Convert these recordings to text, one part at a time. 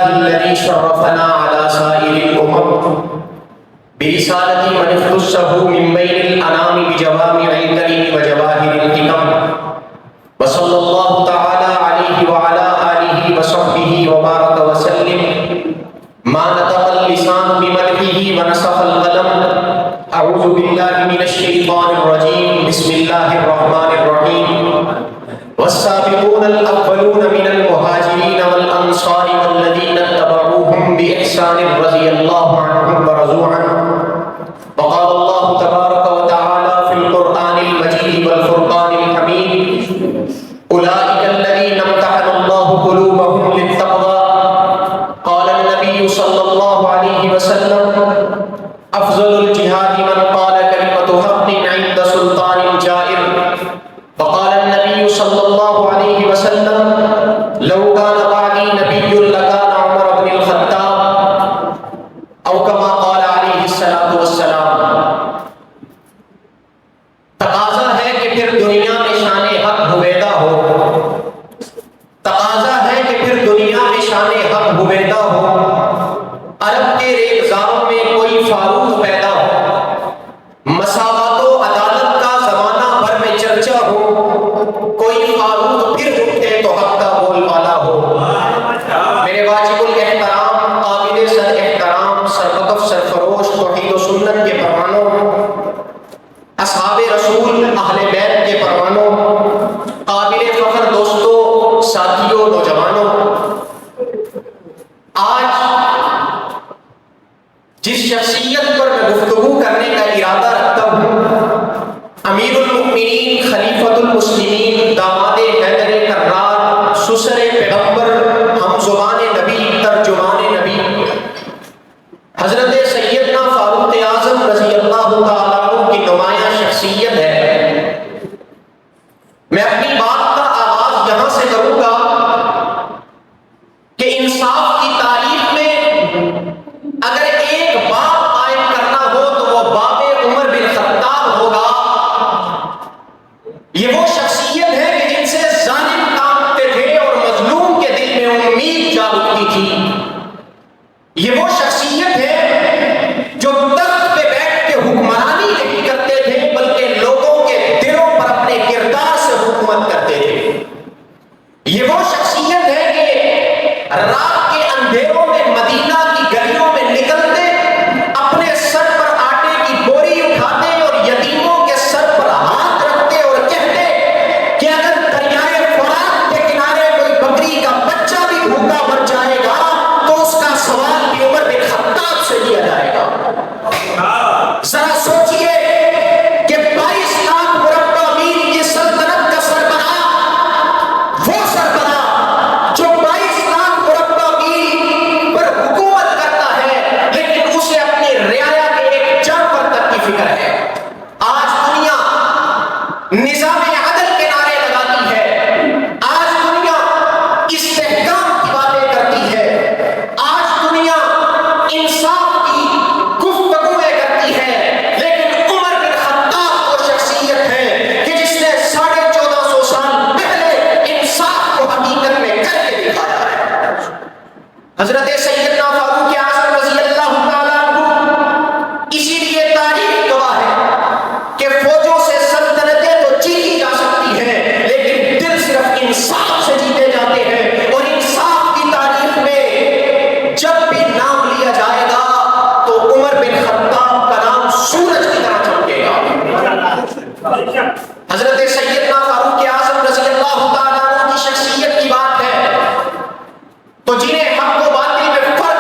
الذي شرفنا على سائر الأمم برسالة من اختصه من بين الأنام بجوامع الكلم وجواهر الحكم وصلى الله تعالى عليه وعلى آله وصحبه وبارك وسلم ما نطق اللسان بمدحه ونسخ القلم أعوذ بالله من الشيطان الرجيم بسم الله الرحمن الرحيم والسابقون الأولون من المهاجرين والأنصار والذين اتبعوهم بإحسان رضي الله عنهم ورضوا عنه وقال الله تبارك وتعالى في القرآن المجيد والفرقان الحميد أولئك الذين امتحن الله قلوبهم للتقوى قال النبي صلى الله عليه وسلم أفضل الجهاد من قال كلمة حق عند سلطان جائر وقال النبي صلى الله عليه وسلم لو كان بعدي نبي لكان عمر بن الخطاب أو كما قال عليه الصلاة والسلام. تقاضا ہے کہ پھر دنیا میں شان حق ہویدا ہو، تقاضا ہے کہ پھر دنیا میں شان حق ہویدا ہو، عرب کے ریگزاروں میں کوئی فاروق پیدا ہو، مساوات و عدالت کا زمانہ بھر میں چرچا ہو، کوئی فاروق پھر اٹھے تو حق کا بول والا ہو. میرے واجب الاحترام قابل سر احترام سربکف سرفروش توحید و سنت کے پروانوں، اصحاب رسول اہل بیت کے پروانوں، قابل فخر دوستوں ساتھیوں نوجوانوں، آج جس شخصیت پر میں گفتگو کرنے کا ارادہ رکھتا ہوں، امیر المؤمنین خلیفۃ المسلمین داماد حیدر کرار سسر پیغمبر ہم زبان نبی ترجمان نبی حضرت سیدنا فاروق اعظم رضی اللہ تعالیٰ عنہ کی نمایاں شخصیت ہے. میں اپنی بات کا آغاز یہاں سے کروں گا کہ انصاف کی تاریخ میں اگر ایک باب قائم کرنا ہو تو وہ باب عمر بن خطاب ہوگا. یہ وہ شخصیت ہے کہ جن سے ظالم کانپتے تھے اور مظلوم کے دل میں امید جاگ اٹھتی تھی. یہ وہ شخصیت ہے جو تخت پہ بیٹھ کے حکمرانی نہیں کرتے تھے بلکہ لوگوں کے دلوں پر اپنے کردار سے حکومت کرتے تھے. یہ وہ شخصیت ہے کہ رات کے اندھیروں میں مدینہ کی گلیوں میں نکلتے اپنے سر پر آٹے کی بوری اٹھاتے اور یتیموں کے سر پر ہاتھ رکھتے اور کہتے کہ اگر دریائے فرات کے کنارے کوئی بکری کا بچہ بھی بھوکا مر جائے گا تو اس کا سوال بھی عمر بن خطاب سے لیا جائے گا. ذرا سوچئے کہ 22 لاکھ مربع میل کی سلطنت کا سربراہ، وہ سربراہ جو 22 لاکھ مربع میل پر حکومت کرتا ہے لیکن اسے اپنی رعایا کے ایک جانور تک کی فکر ہے. آج دنیا نظام عدل کے نعرے لگاتی ہے، آج دنیا استحکام کی باتیں کرتی ہے، آج دنیا انصاف کی گفتگویں کرتی ہے، لیکن عمر بن خطاب وہ شخصیت ہے کہ جس نے 1450 سال پہلے انصاف کو حقیقت میں کر کے دکھایا ہے. حضرت سیدنا فاروق اعظم رضی اللہ تعالیٰ عنہ اسی لیے تاریخ گواہ ہے کہ فوجوں سے سلطنتیں تو جیتی جا سکتی ہیں لیکن دل صرف انصاف سے جیتے جاتے ہیں. اور انصاف کی تاریخ میں جب بھی نام لیا جائے گا تو عمر بن خطاب کا نام سورج کی طرح چمکے گا. حضرت سیدنا فاروق اعظم رضی اللہ تعالیٰ عنہ کی شخصیت کی بات ہے تو جنہیں حق و باطل میں فرق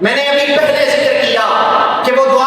میں نے ابھی پہلے ذکر کیا کہ وہ دعا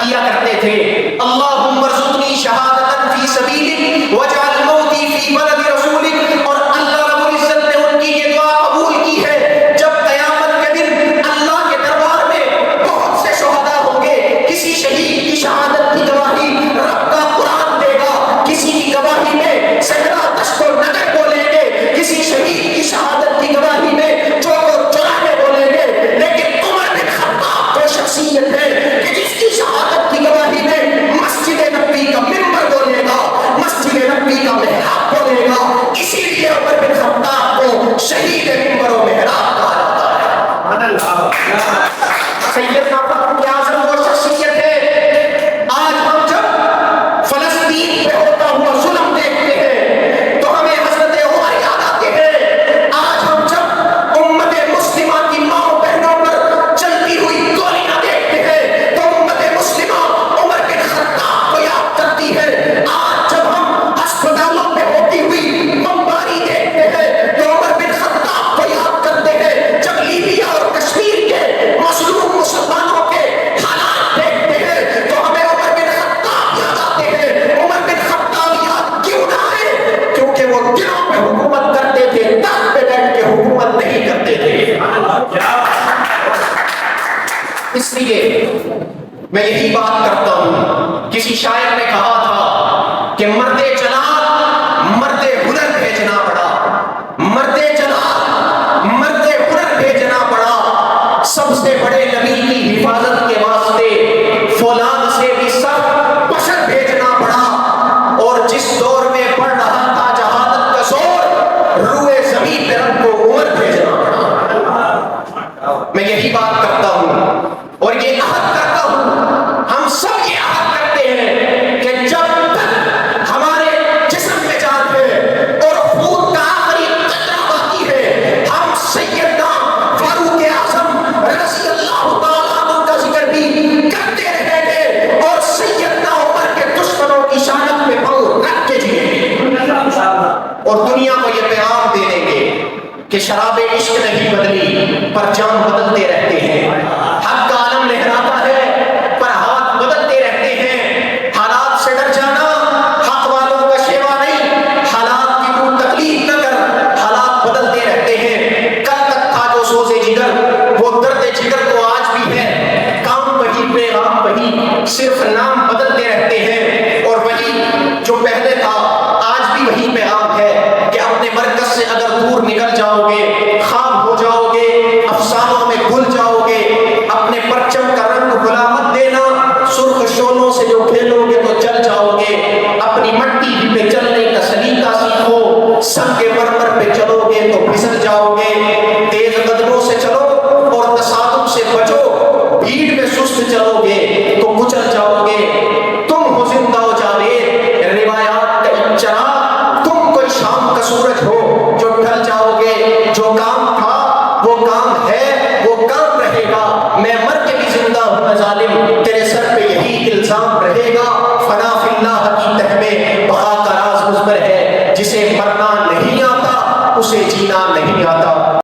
کیا کرتے تھے، اللہم ارزقنی شہادۃ فی سبیلک واجعل موتی فی بلد رسولک، اور اللہ رب العزت نے ان کی یہ دعا قبول کی ہے۔ جب قیامت کے دن اللہ کے دربار میں بہت سے شہداء ہوں گے، کسی شہید کی شہادت کی گواہی رب کا قرآن دے گا، کسی کی گواہی میں سجدہ دشت و نگر بولیں گے، کسی شہید کی شہادت کی گواہی میں چوراہے بولیں گے، لیکن عمر بن خطاب وہ شخصیت ہے کہ جس کی شہادت کی گواہی میں مسجد نبوی کا ممبر بولے گا، مسجد نبوی کا محراب بولے گا۔ اسی لیے عمر بن خطاب کو شہید ممبر و محراب کہا جاتا ہے۔ سیدنا فاروق اعظم وہ شخصیت ہے، آج ہم جب فلسطین پہ ہوتا ہوا ظلم دیکھتے ہیں تو ہمیں حضرت عمر یاد آتے ہیں۔ آج ہم جب امت مسلمہ کی ماں بہنوں پر چلتی ہوئی گولیاں دیکھتے ہیں تو امت مسلمہ عمر بن خطاب کو یاد کرتی ہے۔ آج جب ہم ہسپتالوں میں ہوتی ہوئی بمباری دیکھتے ہیں تو عمر بن خطاب کو یاد کرتے ہیں۔ جب لیبیا اور کشمیر کے مظلوم مسلمانوں کے حالات دیکھتے ہیں تو ہمیں عمر بن خطاب یاد آتے ہیں۔ عمر بن خطاب یاد کیوں نہ آئے؟ کیونکہ وہ دلوں میں حکومت کرتے تھے، تخت پہ بیٹھ کے حکومت نہیں کرتے تھے۔ اس لیے میں یہی بات کرتا ہوں، کسی شاعر نے کہا تھا کہ مرد جلال مرد ہنر بھیجنا پڑا، مرد جلال مرد ہنر بھیجنا پڑا، سب سے بڑے نبی کی حفاظت کے واسطے فولاد سے بھی سخت بشر بھیجنا پڑا، اور جس دور میں پڑ رہا تھا جہادت کا زور، روئے زمین پہ رب کو عمر بھیجنا پڑا۔ میں یہی بات کرتا ہوں اور یہ عہد کرتا ہوں، ہم سب یہ عہد کرتے ہیں کہ جب تک ہمارے جسم میں جان ہے اور خون کا آخری قطرہ باقی ہے، ہم سیدنا فاروق اعظم رضی اللہ تعالیٰ عنہ کا ذکر بھی کرتے رہیں گے اور سیدنا عمر کے دشمنوں کی شانت میں پاؤں رکھ کے جیئیں گے، اور دنیا کو یہ پیغام دے دیں گے کہ شراب عشق نہیں بدلی پر جام بدلتے رہتے ہیں، حق کا علم لہراتا ہے پر ہاتھ بدلتے رہتے ہیں، حالات سے ڈر جانا حق والوں کا شیوا نہیں، حالات کی تو تکلیف نہ کر، حالات بدلتے رہتے ہیں۔ کل تک تھا جو سوز جگر وہ درد جگر تو آج بھی ہے، کام وہی پیغام وہی، صرف نام بدلتے رہتے ہیں، اور وہی جو پہلے تھا آج بھی وہی پیغام ہے کہ اپنے مرکز سے اگر دور نکل جاؤ گے، خواب ہو جاؤ گے، افسانوں میں گھل جاؤ گے، اپنے پرچم کا رنگ بھلا مت دینا، سرخ شولوں سے جو کھیلو گے تو جل جاؤ گے، اپنی مٹی ہی پہ چلنے کا سلیقہ سیکھو، سب کے مرمر پہ چلو گے تو پھسل جاؤ گے، تیز قدموں سے چلو اور تصادم سے بچو، بھیڑ میں سست چلو گے تو کچل جاؤ گے، تم ہو زندہ و جاوید روایات کا ایک چراغ، تم کوئی شام کا سورج ہو جو ڈھل جاؤ گے، جو کام تھا وہ کام ہے وہ کام رہے گا، میں مر کے بھی زندہ ہوں ظالم، تیرے سر پہ یہی الزام رہے گا، فنا فی اللہ کی تہ میں بقا کا راز مضمر ہے، جسے مرنا نہیں آتا اسے جینا نہیں آتا۔